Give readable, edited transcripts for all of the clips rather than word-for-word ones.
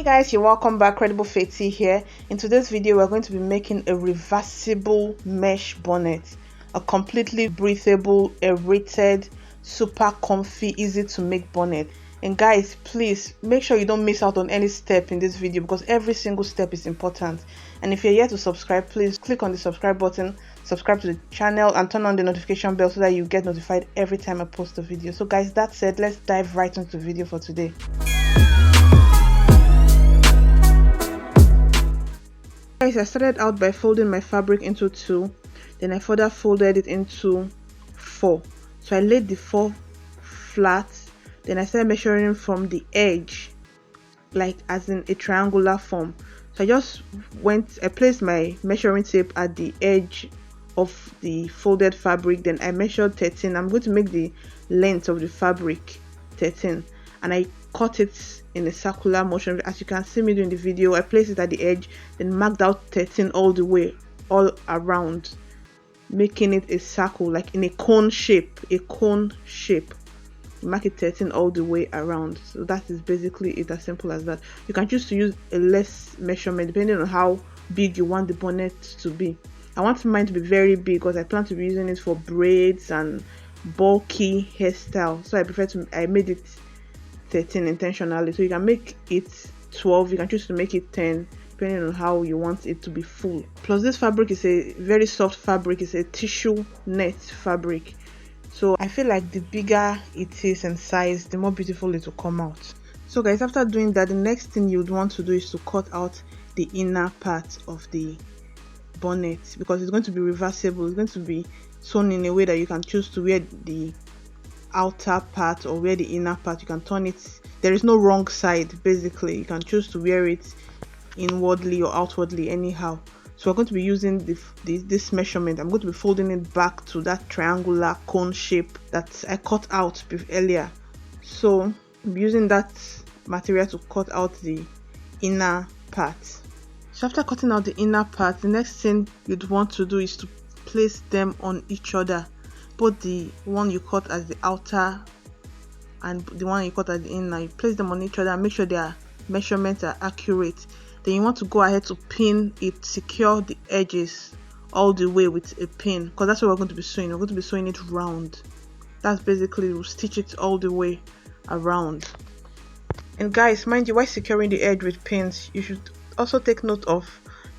Guys, you're welcome back. Credible Fati here. In today's video we're going to be making a reversible mesh bonnet, a completely breathable, aerated, super comfy, easy to make bonnet. And guys, please make sure you don't miss out on any step in this video because every single step is important. And if you're yet to subscribe, please click on the subscribe button, subscribe to the channel, and turn on the notification bell so that you get notified every time I post a video. So guys, that said, let's dive right into the video for today. Guys, I started out by folding my fabric into 2, then I further folded it into 4. So I laid the 4 flat, then I started measuring from the edge, like as in a triangular form. So I placed my measuring tape at the edge of the folded fabric, then I measured 13. I'm going to make the length of the fabric 13, and I cut it in a circular motion. As you can see me doing the video, I placed it at the edge, then marked out 13 all the way, all around, making it a circle, like in a cone shape. Mark it 13 all the way around. So that is basically it, as simple as that. You can choose to use a less measurement depending on how big you want the bonnet to be. I want mine to be very big because I plan to be using it for braids and bulky hairstyle, so I made it 13 intentionally. So you can make it 12, you can choose to make it 10 depending on how you want it to be full. Plus this fabric is a very soft fabric, it's a tissue net fabric, so I feel like the bigger it is in size, the more beautiful it will come out. So guys, after doing that, the next thing you would want to do is to cut out the inner part of the bonnet, because it's going to be reversible. It's going to be sewn in a way that you can choose to wear the outer part or wear the inner part. You can turn it, there is no wrong side. Basically, you can choose to wear it inwardly or outwardly, anyhow. So we're going to be using this measurement. I'm going to be folding it back to that triangular cone shape that I cut out earlier. So I'm using that material to cut out the inner part. So after cutting out the inner part, the next thing you'd want to do is to place them on each other, both the one you cut as the outer and the one you cut as the inner. You place them on each other and make sure their measurements are accurate. Then you want to go ahead to pin it, secure the edges all the way with a pin, because that's what we're going to be sewing. We're going to be sewing it round. That's basically, we'll stitch it all the way around. And guys, mind you, while securing the edge with pins, you should also take note of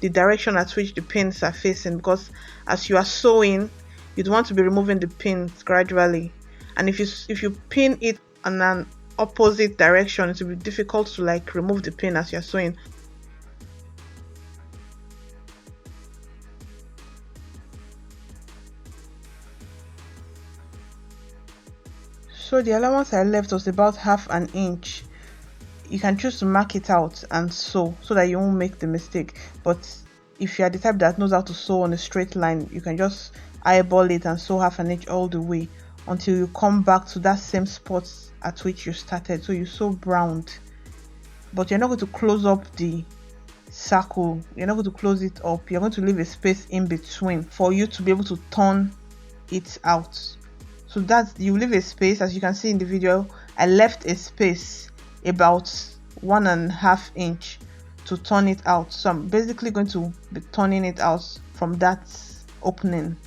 the direction at which the pins are facing, because as you are sewing, you'd want to be removing the pins gradually, and if you pin it in an opposite direction, it will be difficult to like remove the pin as you're sewing. So the allowance I left was about ½ an inch. You can choose to mark it out and sew so that you won't make the mistake, but if you are the type that knows how to sew on a straight line, you can just eyeball it and sew ½ an inch all the way until you come back to that same spot at which you started. So you sew round, but you're not going to close up the circle, you're not going to close it up, you're going to leave a space in between for you to be able to turn it out. So that you leave a space. As you can see in the video, I left a space about 1½ inch to turn it out. So I'm basically going to be turning it out from that opening.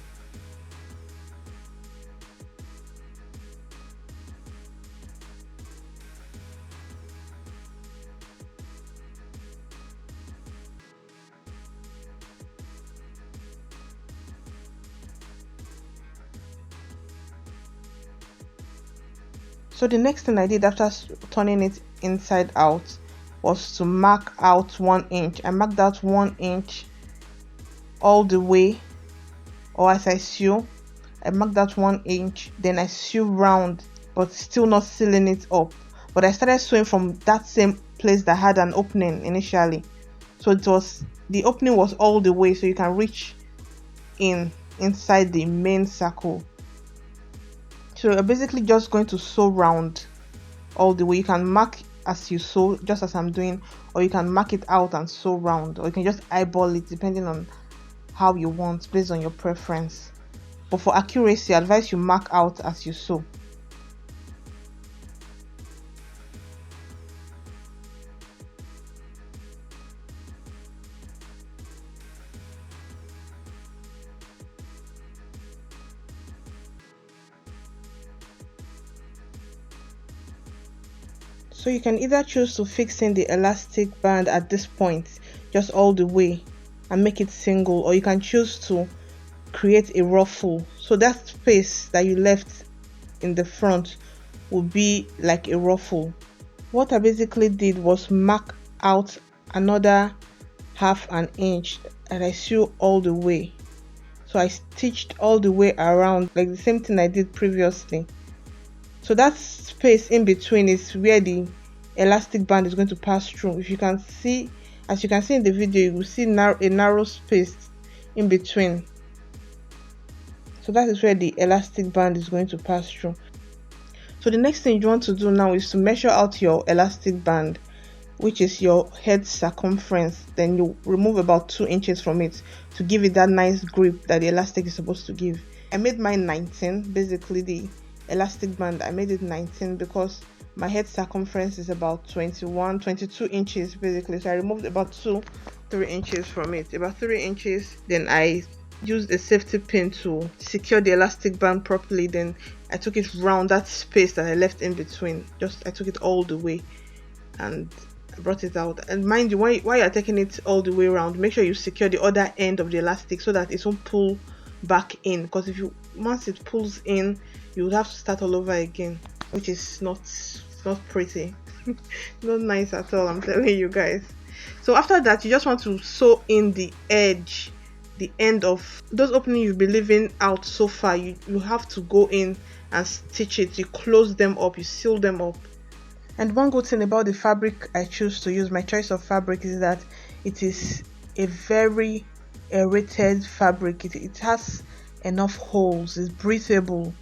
So the next thing I did after turning it inside out was to mark out 1 inch. I marked out 1 inch all the way, or as I sew, I marked out 1 inch, then I sew round, but still not sealing it up. But I started sewing from that same place that had an opening initially. So the opening was all the way, so you can reach inside the main circle. So you're basically just going to sew round all the way. You can mark as you sew, just as I'm doing, or you can mark it out and sew round, or you can just eyeball it depending on how you want, based on your preference. But for accuracy, I advise you mark out as you sew. So you can either choose to fix in the elastic band at this point, just all the way, and make it single, or you can choose to create a ruffle. So that space that you left in the front will be like a ruffle. What I basically did was mark out another half an inch and I sew all the way. So I stitched all the way around like the same thing I did previously. So that space in between is where the elastic band is going to pass through. If you can see, as you can see in the video, you will see a narrow space in between. So that is where the elastic band is going to pass through. So the next thing you want to do now is to measure out your elastic band, which is your head circumference. Then you remove about 2 inches from it to give it that nice grip that the elastic is supposed to give. I made mine 19, basically the elastic band, I made it 19 because my head circumference is about 22 inches basically. So I removed about 3 inches from it, about 3 inches. Then I used a safety pin to secure the elastic band properly. Then I took it round that space that I left in between. I took it all the way and I brought it out. And mind you, while you're taking it all the way around, make sure you secure the other end of the elastic so that it won't pull back in, because once it pulls in, you would have to start all over again, which is not pretty. Not nice at all, I'm telling you guys. So after that, you just want to sew in the edge, the end of those openings you've been leaving out so far. You have to go in and stitch it. You close them up, you seal them up. And one good thing about the fabric I choose to use, my choice of fabric, is that it is a very aerated fabric. It has enough holes, it's breathable,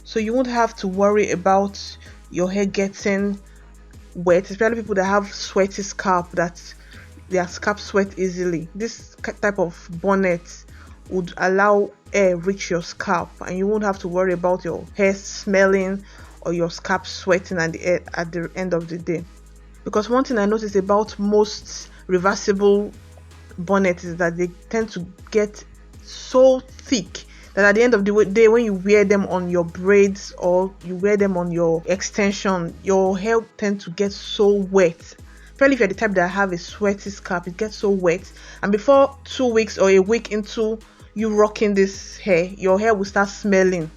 so you won't have to worry about your hair getting wet, especially people that have sweaty scalp, that their scalp sweat easily. This type of bonnet would allow air reach your scalp and you won't have to worry about your hair smelling or your scalp sweating at the end of the day. Because one thing I noticed about most reversible bonnets is that they tend to get so thick that at the end of the day, when you wear them on your braids or you wear them on your extension, your hair tends to get so wet. Especially if you're the type that have a sweaty scalp, it gets so wet, and before 2 weeks or a week into you rocking this hair, your hair will start smelling,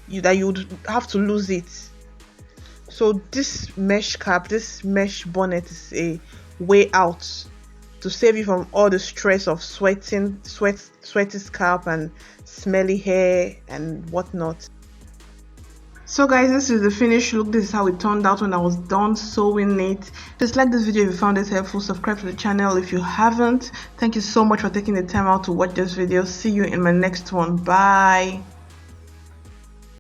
that you would have to lose it. So this mesh cap, this mesh bonnet is a way out to save you from all the stress of sweaty scalp and smelly hair and whatnot. So guys, this is the finished look. This is how it turned out when I was done sewing it. Just like this video if you found it helpful. Subscribe to the channel if you haven't. Thank you so much for taking the time out to watch this video. See you in my next one. Bye.